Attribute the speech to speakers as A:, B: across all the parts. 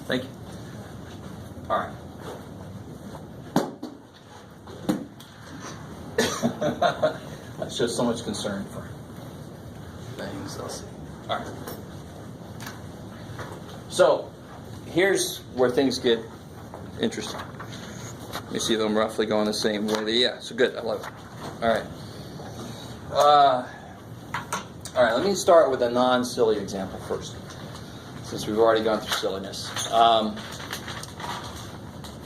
A: Thank you. All right. That shows so much concern for things. I'll see. All right. So, here's where things get interesting. Let me see if I'm roughly going the same way. Yeah, so good. I love it. All right. All right, let me start with a non-silly example first, since we've already gone through silliness. I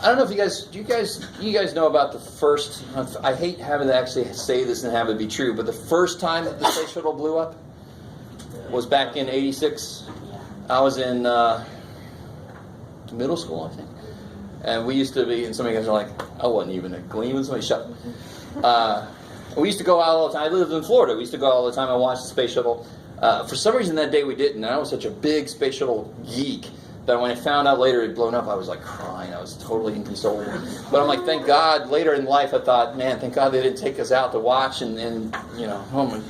A: don't know if you guys know about the first, I hate having to actually say this and have it be true, but the first time that the space shuttle blew up was back in '86. I was in middle school, I think. And we used to be, and some of you guys are like, I wasn't even a gleam when somebody shut. We used to go out all the time. I lived in Florida. We used to go all the time and watch the space shuttle. For some reason that day we didn't. And I was such a big space shuttle geek that when I found out later it had blown up, I was like crying. I was totally inconsolable. But I'm like, thank God. Later in life I thought, man, thank God they didn't take us out to watch. And you know, oh my,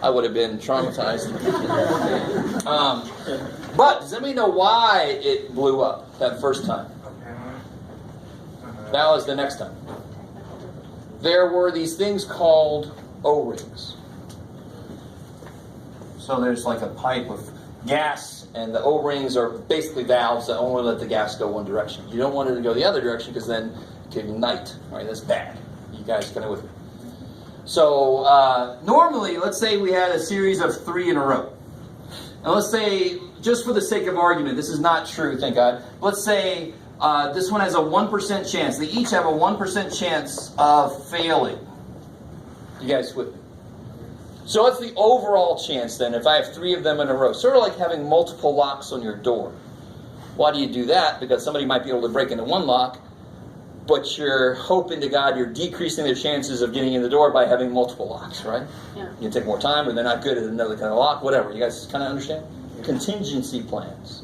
A: I would have been traumatized. But does anybody know why it blew up that first time? That was the next time. There were these things called O-rings. So there's like a pipe of gas, and the O-rings are basically valves that only let the gas go one direction. You don't want it to go the other direction because then it can ignite. All right, that's bad. You guys kind of with me. So normally, let's say we had a series of 3 in a row. And let's say, just for the sake of argument, this is not true, thank God. Let's say this one has a 1% chance. They each have a 1% chance of failing. You guys with me? So what's the overall chance then if I have 3 of them in a row? Sort of like having multiple locks on your door. Why do you do that? Because somebody might be able to break into one lock, but you're hoping to God you're decreasing their chances of getting in the door by having multiple locks, right? Yeah. You can take more time, or they're not good at another kind of lock, whatever. You guys kind of understand? Contingency plans.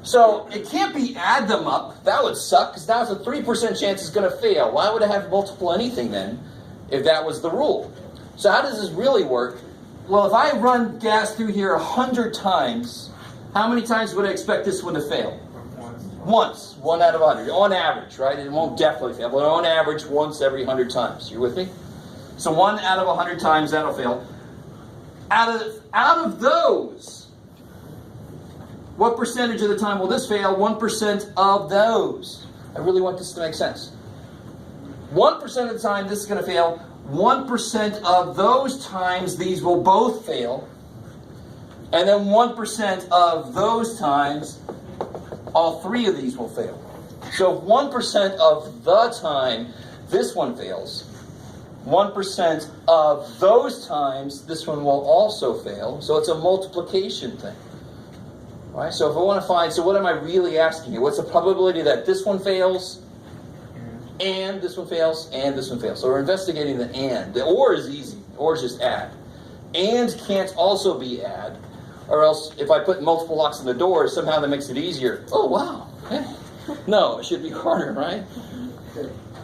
A: So it can't be add them up. That would suck, because now it's a 3% chance it's going to fail. Why would I have multiple anything then, if that was the rule? So how does this really work? Well, if I run gas through here 100 times, how many times would I expect this one to fail? Once. 1 out of 100. On average, right? It won't definitely fail, but on average, once every 100 times. You with me? So 1 out of 100 times, that'll fail. Out of those, what percentage of the time will this fail? 1% of those. I really want this to make sense. 1% of the time, this is going to fail. 1% of those times, these will both fail. And then 1% of those times, all 3 of these will fail. So 1% of the time, this one fails. 1% of those times, this one will also fail. So it's a multiplication thing. Right? So if I want to find, so what am I really asking you? What's the probability that this one fails, and this one fails, and this one fails? So we're investigating the and. The or is easy. Or is just add. And can't also be add. Or else, if I put multiple locks on the door, somehow that makes it easier. Oh, wow. Hey. No, it should be harder, right?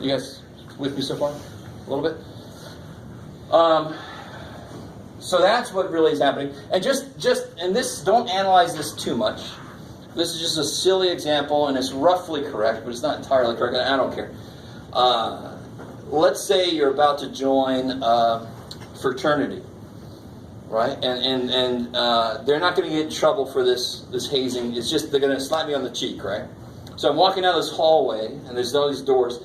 A: You guys with me so far? A little bit? So that's what really is happening. And and this, don't analyze this too much. This is just a silly example, and it's roughly correct, but it's not entirely correct, and I don't care. Let's say you're about to join fraternity. Right? And they're not going to get in trouble for this hazing. It's just they're going to slap me on the cheek, right? So I'm walking down this hallway, and there's all these doors,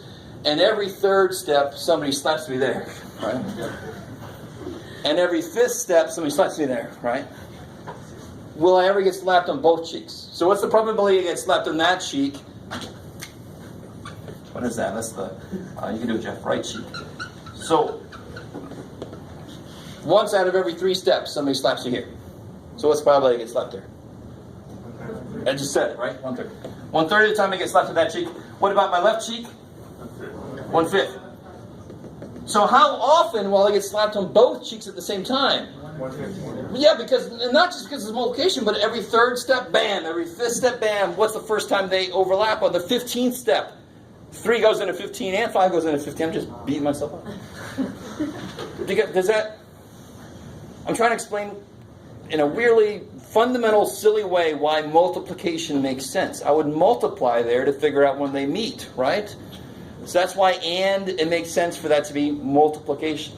A: and every 3rd step, somebody slaps me there, right? And every 5th step, somebody slaps me there, right? Will I ever get slapped on both cheeks? So what's the probability of getting slapped on that cheek? What is that? That's the, you can do it, Jeff, right cheek. So, once out of every 3 steps, somebody slaps you here. So what's the probability to get slapped there? I just said it, right? 1/3. 1/3 of the time I get slapped with that cheek. What about my left cheek? 1/5. So how often will I get slapped on both cheeks at the same time? 1/5. Yeah, because not just because it's multiplication, but every 3rd step, bam. Every 5th step, bam. What's the first time they overlap? On the 15th step. 3 goes into 15 and 5 goes into 15. I'm just beating myself up. Does that... I'm trying to explain in a weirdly fundamental, silly way why multiplication makes sense. I would multiply there to figure out when they meet, right? So that's why and it makes sense for that to be multiplication.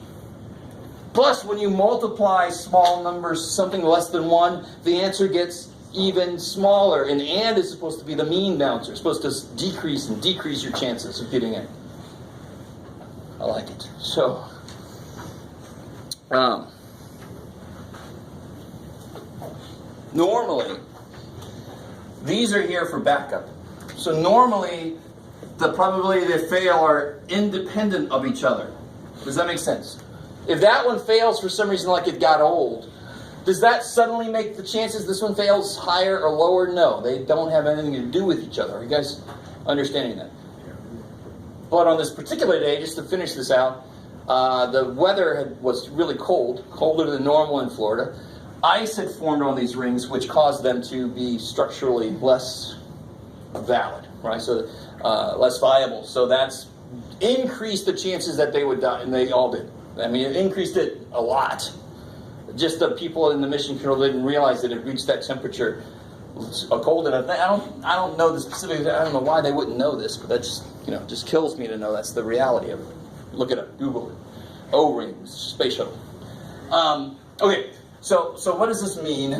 A: Plus, when you multiply small numbers, something less than 1, the answer gets even smaller. And is supposed to be the mean bouncer. It's supposed to decrease and decrease your chances of getting it. I like it. So, normally, these are here for backup. So normally, the probability they fail are independent of each other. Does that make sense? If that one fails for some reason, like it got old, does that suddenly make the chances this one fails higher or lower? No, they don't have anything to do with each other. Are you guys understanding that? But on this particular day, just to finish this out, the weather was really cold, colder than normal in Florida. Ice had formed on these rings, which caused them to be structurally less valid, right? So less viable. So that's increased the chances that they would die, and they all did. I mean, it increased it a lot. Just the people in the mission control didn't realize that it reached that temperature cold enough. I don't know the specifics. I don't know why they wouldn't know this, but that just kills me to know that's the reality of it. Look it up, Google it. O-rings, space shuttle. Okay, so what does this mean?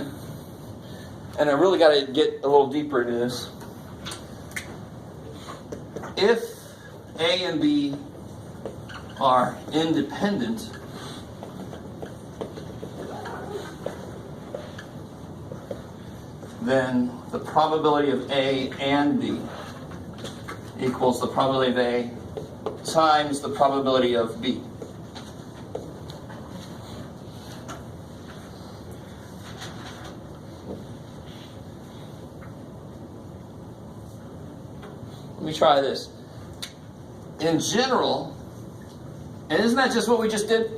A: And I really got to get a little deeper into this. If A and B are independent, then the probability of A and B equals the probability of A times the probability of B. Let me try this. In general, and isn't that just what we just did?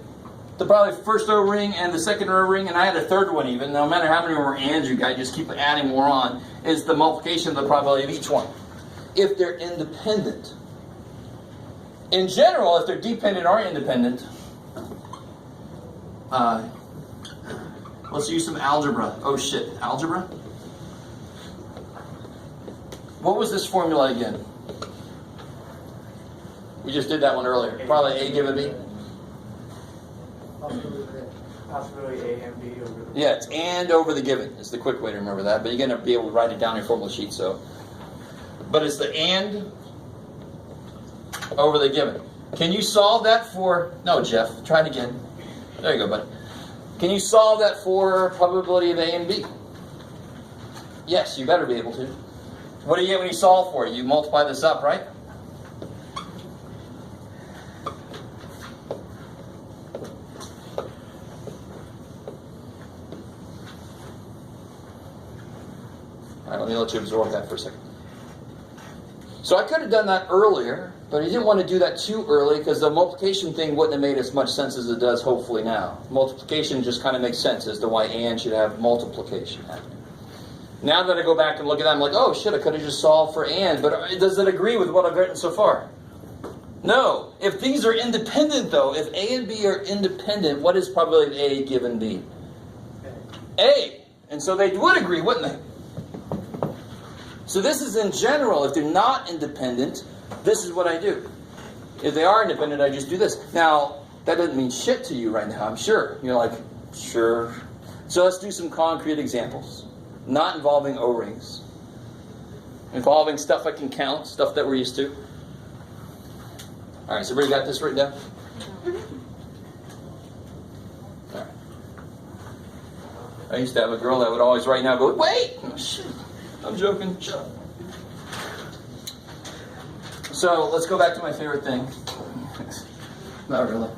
A: The probably first O ring and the second O ring, and I had a third one even, no matter how many more ands you got, just keep adding more on, is the multiplication of the probability of each one. If they're independent. In general, if they're dependent or independent, let's use some algebra. Oh shit, algebra? What was this formula again? We just did that one earlier. Probably A given B.
B: Possibility A and B over the...
A: Yeah, it's and over the given. It's the quick way to remember that. But you're going to be able to write it down in your formula sheet. So, but it's the and over the given. Can you solve that for... No, Jeff. Try it again. There you go, buddy. Can you solve that for probability of A and B? Yes, you better be able to. What do you get when you solve for it? You multiply this up, right? All right, let me let you absorb that for a second. So I could have done that earlier, but I didn't want to do that too early because the multiplication thing wouldn't have made as much sense as it does hopefully now. Multiplication just kind of makes sense as to why and should have multiplication happening. Now that I go back and look at that, I'm like, oh shit, I could have just solved for and, but does it agree with what I've written so far? No. If these are independent though, if A and B are independent, what is probability of A given B? A. And so they would agree, wouldn't they? So this is in general. If they're not independent, this is what I do. If they are independent, I just do this. Now, that doesn't mean shit to you right now, I'm sure. You're like, sure. So let's do some concrete examples. Not involving O-rings. Involving stuff I can count, stuff that we're used to. All right, so everybody got this written down? All right. I used to have a girl that would always right now go, wait! Oh, shit. I'm joking. Shut up. So let's go back to my favorite thing. Not really.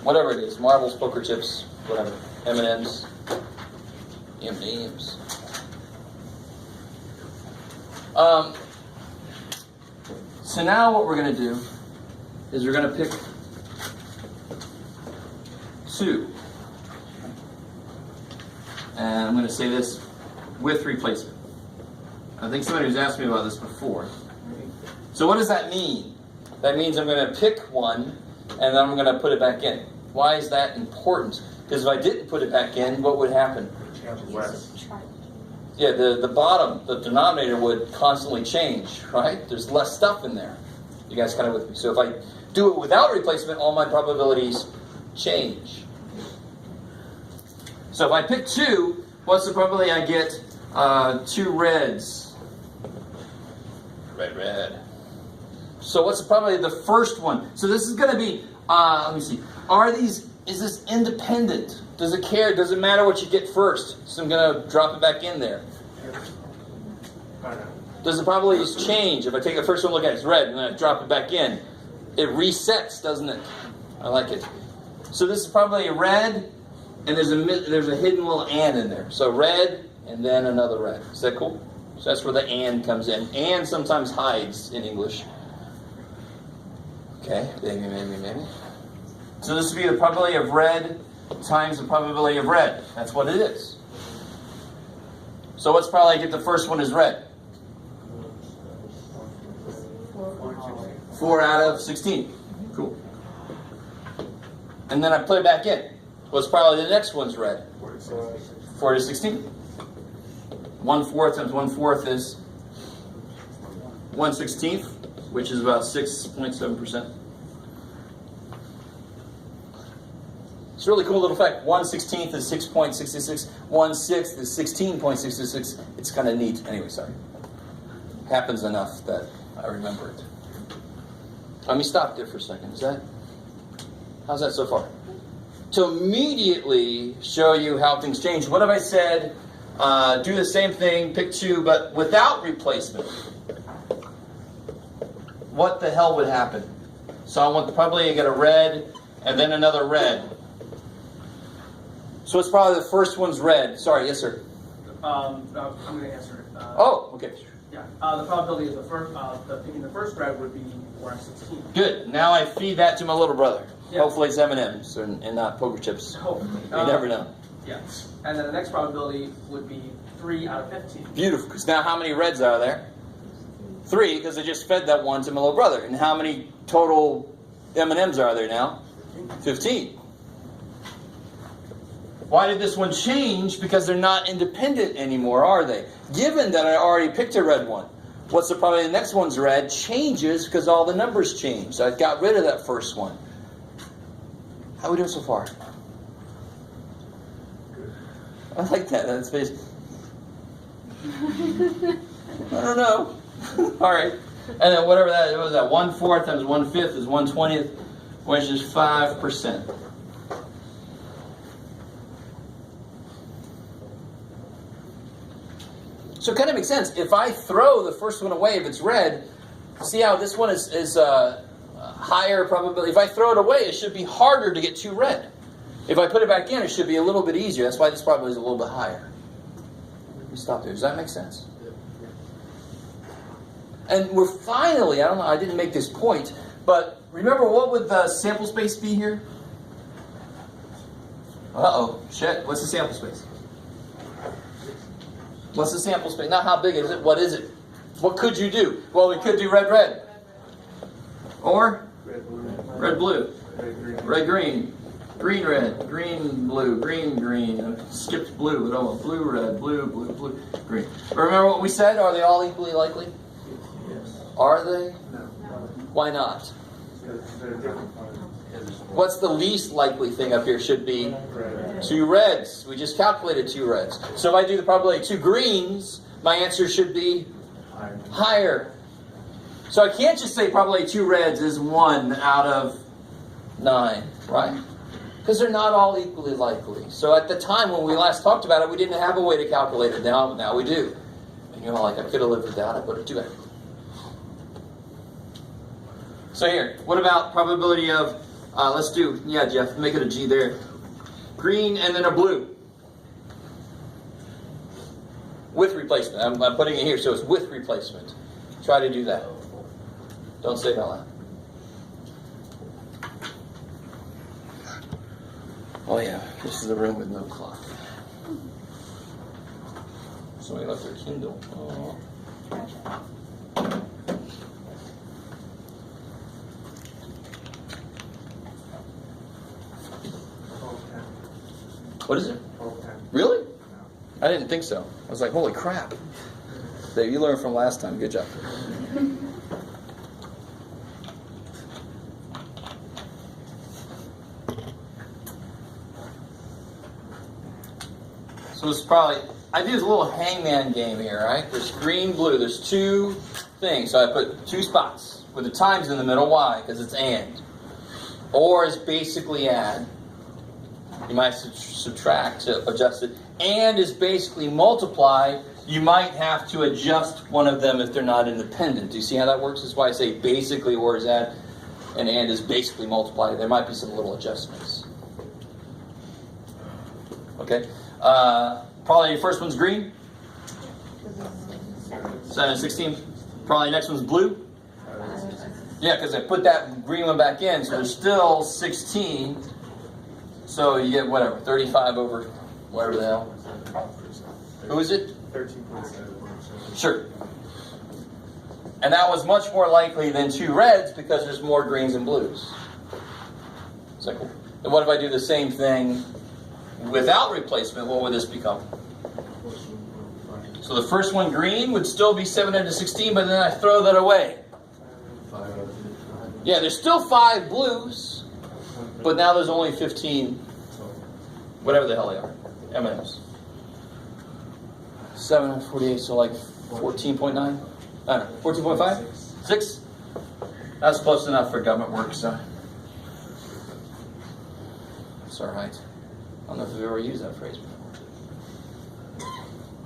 A: Whatever it is, marbles, poker chips, whatever. M&Ms. M&Ms. So now what we're going to do is we're going to pick 2. And I'm going to say this with replacement. I think somebody was asking me about this before. So what does that mean? That means I'm going to pick one, and then I'm going to put it back in. Why is that important? Because if I didn't put it back in, what would happen? Yeah, the bottom, the denominator would constantly change, right? There's less stuff in there. You guys kind of with me? So if I do it without replacement, all my probabilities change. So if I pick 2, what's the probability I get 2 reds? Red, red. So what's the probability of the first one? So this is going to be, let me see. Is this independent? Does it care? Does it matter what you get first? So I'm going to drop it back in there. Does the probabilities change? If I take the first one, look at it, it's red, and then I drop it back in. It resets, doesn't it? I like it. So this is probably a red, and there's a hidden little and in there. So red, and then another red. Is that cool? So that's where the and comes in. And sometimes hides in English. Okay, maybe, maybe, maybe. So this would be the probability of red times the probability of red. That's what it is. So what's probably I get the first one is red? 4 out of 16. Cool. And then I put it back in. What's probably the next one's red? 4 to 16. 1/4 times 1/4 is 1/16, which is about 6.7%. It's a really cool little fact. 1/16 is 6.66. 1/6 is 16.66. It's kind of neat. Anyway, sorry. Happens enough that I remember it. Let me stop there for a second. How's that so far? To immediately show you how things change, what have I said? Do the same thing, pick 2, but without replacement. What the hell would happen? So I want probably to get a red and then another red. So it's probably the first one's red. Sorry, yes, sir.
B: I'm going to answer it.
A: Oh, okay.
B: Yeah. The probability of picking the first red would be 4 out of 16.
A: Good. Now I feed that to my little brother.
B: Yeah.
A: Hopefully it's M&Ms and not poker chips.
B: Hopefully.
A: You never know.
B: Yeah. And then the next probability would be 3 out of 15.
A: Beautiful. Because now how many reds are there? 3, because I just fed that one to my little brother. And how many total M&Ms are there now? 15. Why did this one change? Because they're not independent anymore, are they? Given that I already picked a red one, what's the probability the next one's red changes because all the numbers change. So I got rid of that first one. How are we doing so far? I like that. That's basically... I don't know. All right. And then whatever that was, that 1/4 times 1/5 is 1/20, which is 5%. So it kind of makes sense. If I throw the first one away, if it's red, see how this one is higher probability. If I throw it away, it should be harder to get 2 red. If I put it back in, it should be a little bit easier. That's why this probability is a little bit higher. Let me stop there. Does that make sense? And we're finally, I don't know, I didn't make this point, but remember what would the sample space be here? Uh-oh, shit. What's the sample space? What's the sample space? Not how big is it, what is it? What could you do? Well, we could do red, red. Or? Red, blue. Red, green. Green, red. Green, blue. Green, green. Skipped blue. Oh, blue, red. Blue, blue, blue. Green. Remember what we said? Are they all equally likely?
B: Yes.
A: Are they?
B: No.
A: Why not?
B: Because they're different.
A: What's the least likely thing up here? Should be
B: Red.
A: 2 reds. We just calculated 2 reds. So if I do the probability 2 greens, my answer should be higher. So I can't just say probability 2 reds is 1 out of 9, right? Because they're not all equally likely. So at the time when we last talked about it, we didn't have a way to calculate it. Now we do. And you're all like, I could have lived without it, but I do it. So here, what about probability of, let's do, yeah, Jeff, make it a G there. Green and then a blue. With replacement. I'm putting it here, so it's with replacement. Try to do that. Don't say it out loud. Oh yeah, this is a room with no clock. Somebody left their Kindle. Oh. What is it?
C: 12 10.
A: Really? I didn't think so. I was like, holy crap. Dave, you learned from last time. Good job. So it's probably, I do this little hangman game here, right? There's green, blue. There's two things. So I put two spots with the times in the middle. Why? Because it's and. Or is basically add. You might subtract to adjust it. And is basically multiply. You might have to adjust one of them if they're not independent. Do you see how that works? That's why I say basically or is add. And is basically multiply. There might be some little adjustments. Okay? Probably your first one's green. 7 and 16. Probably next one's blue. Yeah, because I put that green one back in, so there's still 16. So you get whatever, 35 over whatever the hell. Who is it?
C: 13.7.
A: Sure. And that was much more likely than two reds because there's more greens and blues. It's like, and what if I do the same thing without replacement? What would this become? So the first one, green, would still be 716, but then I throw that away. Yeah, there's still 5 blues, but now there's only 15, whatever the hell they are, M&Ms. 7 and 48, so like 14.9? I don't know, 14.5? 6? That's close enough for government work, so it's all right. I don't know if we've ever used that phrase before.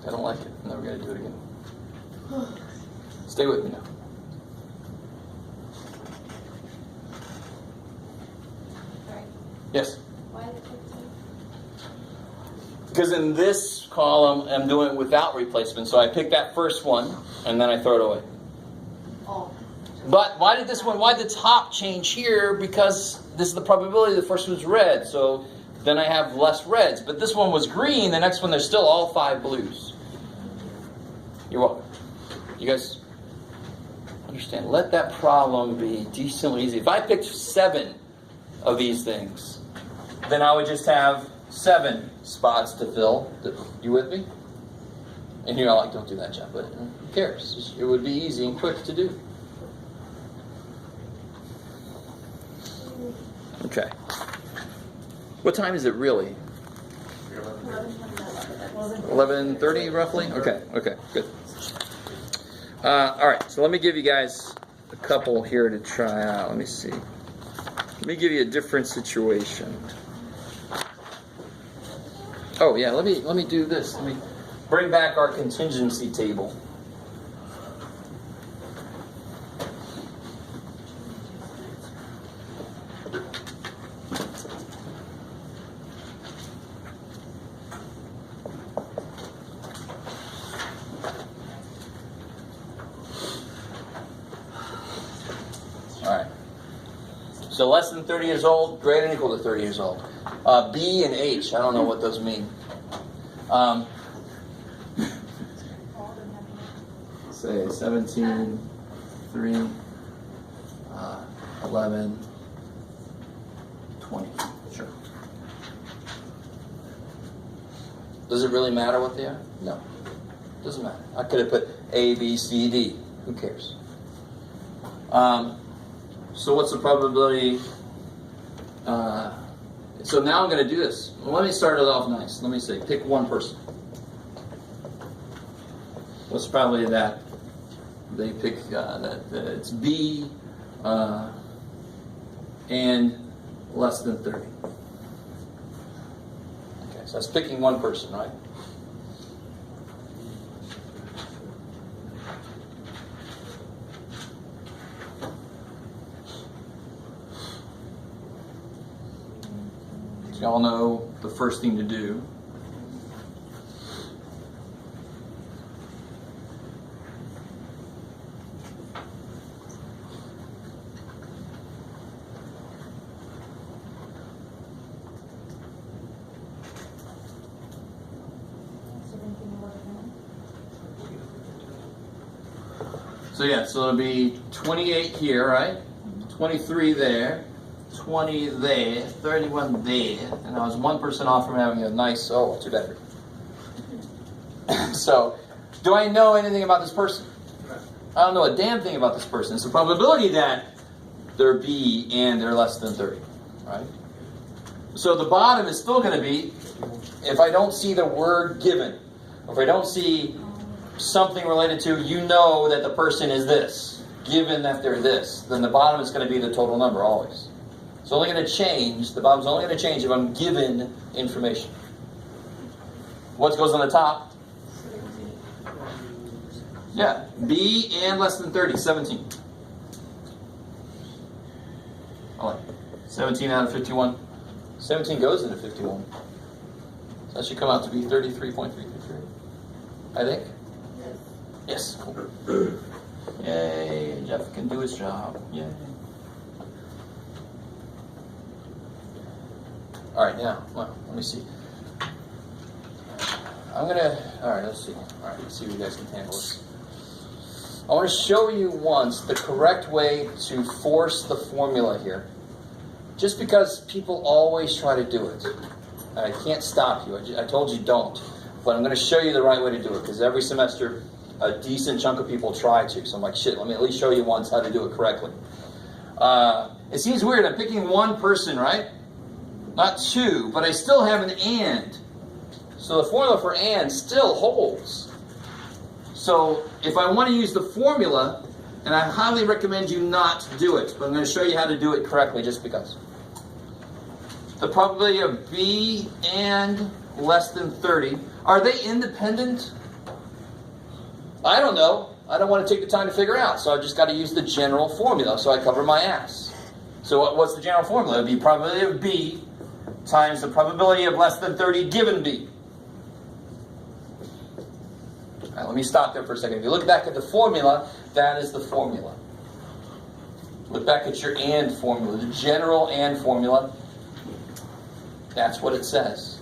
A: I don't like it. I'm never going to do it again. Stay with me now. Yes?
D: Why the 15?
A: Because in this column, I'm doing it without replacement. So I pick that first one, and then I throw it away.
D: Oh.
A: But why did the top change here? Because this is the probability the first one's red. So then I have less reds. But this one was green. The next one, there's still all 5 blues. You're welcome. You guys understand? Let that problem be decently easy. If I picked 7 of these things, then I would just have 7 spots to fill. You with me? And you're like, don't do that, Jeff, but who cares? It would be easy and quick to do. Okay. What time is it really? 11:30 roughly? Okay, good. All right, so let me give you guys a couple here to try out. Let me see. Let me give you a different situation. Oh yeah, let me do this. Let me bring back our contingency table. All right. So less than 30 years old, greater than equal to 30 years old. B and H, I don't know what those mean. Say 17, 3, 11, 20. Sure. Does it really matter what they are? No. Doesn't matter. I could have put A, B, C, D. Who cares? So what's the probability? So now I'm going to do this. Well, let me start it off nice. Let me say, pick one person. What's probably that they pick that it's B and less than 30. Okay, so that's picking one person, right? So y'all know the first thing to do. So yeah, so it'll be 28 here, right? 23 there, 20 there, 31 there, and I was 1% off from having a nice, oh, too bad. So, do I know anything about this person? I don't know a damn thing about this person. It's the probability that they're B and they're less than 30, right? So the bottom is still going to be, if I don't see the word given, or if I don't see something related to, you know that the person is this, given that they're this, then the bottom is going to be the total number always. It's only going to change, the bottom's only going to change if I'm given information. What goes on the top? Yeah, B and less than 30, 17. All right, 17 out of 51. 17 goes into 51. So that should come out to be 33.333. I think? Yes, cool. Yay, Jeff can do his job. Yay. All right, now, well, let me see. All right, let's see. All right, let's see if you guys can handle this. I want to show you once the correct way to force the formula here. Just because people always try to do it. I can't stop you. I told you don't. But I'm going to show you the right way to do it. Because every semester, a decent chunk of people try to. So I'm like, shit, let me at least show you once how to do it correctly. It seems weird. I'm picking one person, right? Not two. But I still have an and. So the formula for and still holds. So if I want to use the formula, and I highly recommend you not do it, but I'm going to show you how to do it correctly just because. The probability of B and less than 30, are they independent? I don't know. I don't want to take the time to figure out, so I've just got to use the general formula, so I cover my ass. So what's the general formula? It would be probability of B times the probability of less than 30 given B. All right, let me stop there for a second. If you look back at the formula, that is the formula. Look back at your AND formula, the general AND formula. That's what it says.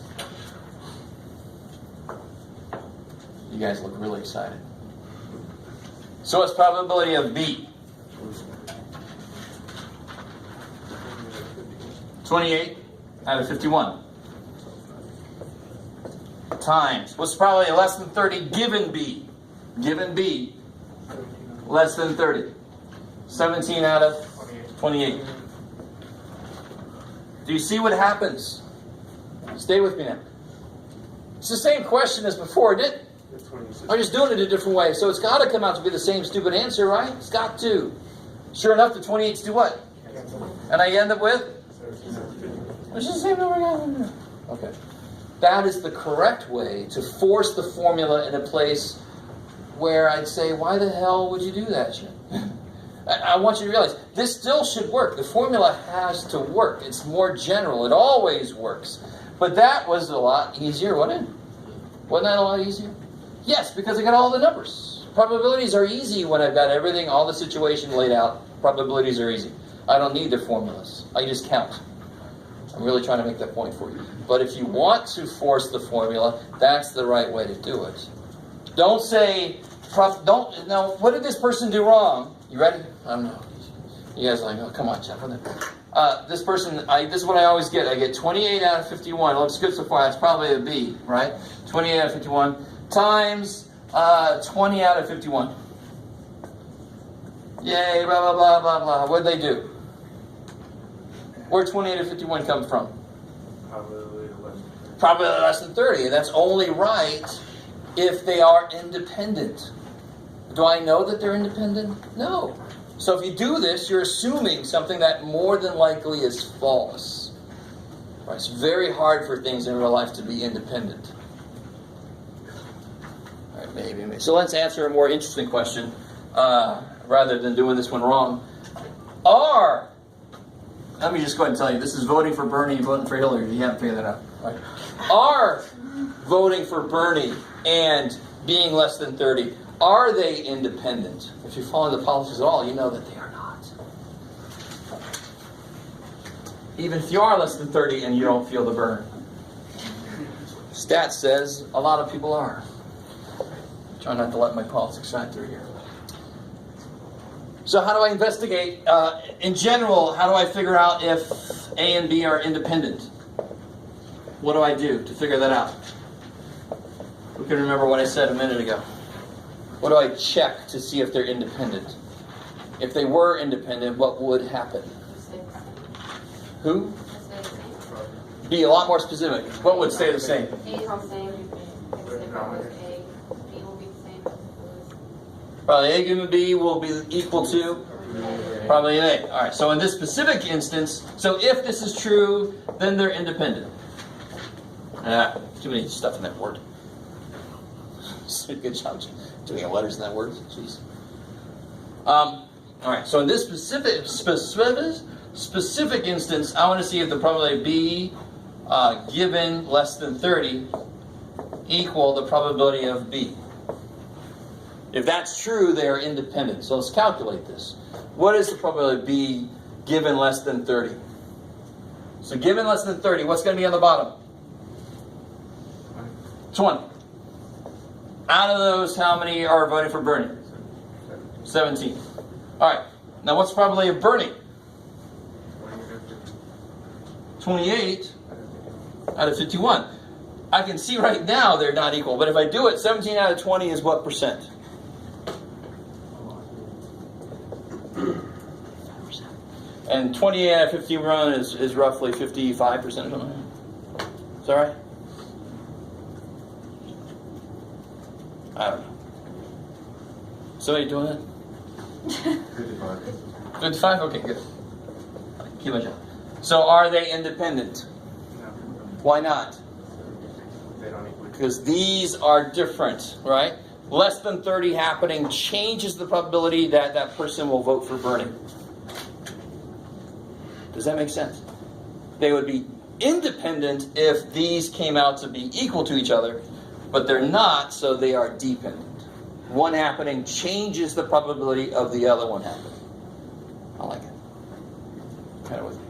A: You guys look really excited. So what's probability of B? 28 out of 51. Times. What's probably less than 30 given B? Given B, less than 30. 17 out of 28. Do you see what happens? Stay with me now. It's the same question as before, isn't it? I'm just doing it a different way. So it's got to come out to be the same stupid answer, right? It's got to. Sure enough, the 28's do what? And I end up with? It's the same number. Okay. That is the correct way to force the formula in a place where I'd say, why the hell would you do that shit? I want you to realize, this still should work. The formula has to work. It's more general. It always works. But that was a lot easier, wasn't it? Wasn't that a lot easier? Yes, because I got all the numbers. Probabilities are easy when I've got everything, all the situation laid out. Probabilities are easy. I don't need the formulas. I just count. I'm really trying to make that point for you. But if you want to force the formula, that's the right way to do it. Don't say, no, what did this person do wrong? You ready? I don't know. You guys are like, oh, come on, Jeff. This person, this is what I always get. I get 28 out of 51. It looks good so far. That's probably a B, right? 28 out of 51 times 20 out of 51. Yay, blah, blah, blah, blah, blah. What did they do? Where'd 28 out of 51 come from? Probably less than 30. And that's only right if they are independent. Do I know that they're independent? No. So if you do this, you're assuming something that more than likely is false. Right? It's very hard for things in real life to be independent. All right, maybe. So let's answer a more interesting question rather than doing this one wrong. Let me just go ahead and tell you, this is voting for Bernie, voting for Hillary. You haven't figured that out. Right? Are voting for Bernie and being less than 30, are they independent? If you follow the politics at all, you know that they are not. Even if you are less than 30 and you don't feel the burn. Stat says a lot of people are. Try not to let my politics shine through here. So how do I investigate? In general, how do I figure out if A and B are independent? What do I do to figure that out? Who can remember what I said a minute ago? What do I check to see if they're independent? If they were independent, what would happen? Who? Be a lot more specific. What would stay the same?
D: A is the same. If it was A, B will be the same.
A: Probably A given B will be equal to probably an A. All right. So in this specific instance, so if this is true, then they're independent. Too many stuff in that word. Good job. Too many letters in that word. Jeez. All right. So in this specific instance, I want to see if the probability B given less than 30 equal the probability of B. If that's true, they are independent. So let's calculate this. What is the probability of B given less than 30? So given less than 30, what's going to be on the bottom? 20. Out of those, how many are voting for Bernie? 17. All right. Now what's the probability of Bernie? 28 out of 51. I can see right now they're not equal, but if I do it, 17 out of 20 is what percent? And 28 out of 51 is roughly 55% or something. Is that right? I don't know. Somebody doing it?
C: 55.
A: 55? Okay, good. Keep on going. So are they independent?
C: No.
A: Why not?
C: They don't equal.
A: Because these are different, right? Less than 30 happening changes the probability that that person will vote for Bernie. Does that make sense? They would be independent if these came out to be equal to each other, but they're not, so they are dependent. One happening changes the probability of the other one happening. I like it. Kind of with me.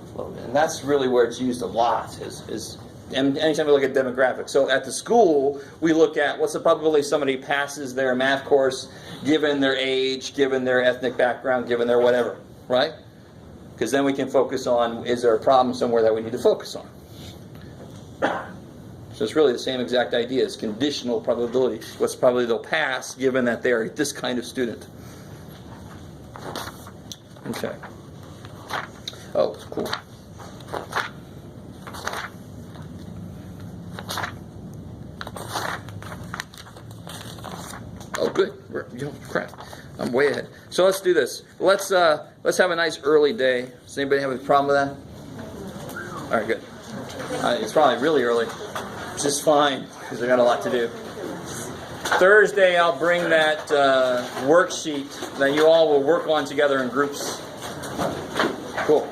A: A little bit. And that's really where it's used a lot, is anytime we look at demographics. So at the school, we look at what's the probability somebody passes their math course given their age, given their ethnic background, given their whatever, right? Because then we can focus on, is there a problem somewhere that we need to focus on? So it's really the same exact idea as conditional probability. What's the probability they'll pass given that they are this kind of student? Okay. Oh, cool. Oh, good. Crap. I'm way ahead. So let's do this. Let's have a nice early day. Does anybody have a problem with that? All right, good. It's probably really early, which is fine because I got a lot to do. Thursday, I'll bring that worksheet that you all will work on together in groups. Cool.